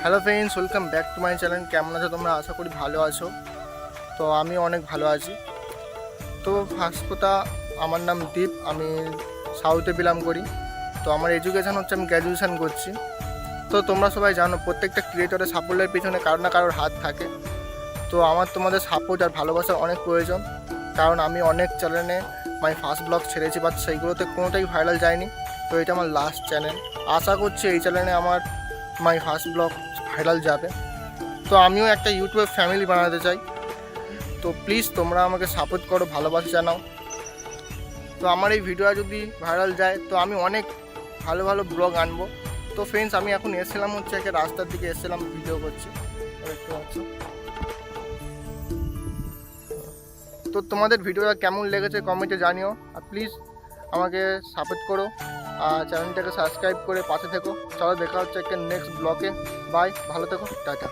Hello friends, welcome back to my channel. কেমন আছো তোমরা? আশা করি ভালো আছো। তো আমি অনেক ভালো আছি। তো ফার্স্ট কথা, আমার নাম দীপ, আমি সাউথে বিলং করি। তো আমার এডুকেশান হচ্ছে, আমি গ্র্যাজুয়েশান করছি। তো তোমরা সবাই জানো প্রত্যেকটা ক্রিয়েটরের সাফল্যের পিছনে কারোর না কারোর হাত থাকে। তো আমার তোমাদের সাপোর্ট আর ভালোবাসার অনেক প্রয়োজন, কারণ আমি অনেক চ্যানেলে মাই ফার্স্ট ব্লগ ছেড়েছি, বাট সেইগুলোতে কোনোটাই ভাইরাল যায়নি। তো এটা আমার লাস্ট চ্যানেল। আশা করছি এই চ্যানেলে আমার মাই ফার্স্ট ব্লগ ভাইরাল যাবে। তো আমিও একটা ইউটিউব ফ্যামিলি বানাতে চাই। তো প্লিজ তোমরা আমাকে সাপোর্ট করো, ভালোবাসা জানাও। তো আমার এই ভিডিওটা যদি ভাইরাল যায় তো আমি অনেক ভালো ভালো ব্লগ আনবো। তো ফ্রেন্ডস, আমি এখন এসেছিলাম হচ্ছে একটা রাস্তার দিকে এসেছিলাম, ভিডিও করছি, দেখতে পাচ্ছ। তো তোমাদের ভিডিওটা কেমন লেগেছে কমেন্টে জানিও, আর প্লিজ আমাকে সাপোর্ট করো আর চ্যানেলটাকে সাবস্ক্রাইব করে পাশে থেকো। চলো দেখা হচ্ছে একটা নেক্সট ব্লগে। বাই, ভালো থেকো, টাটা।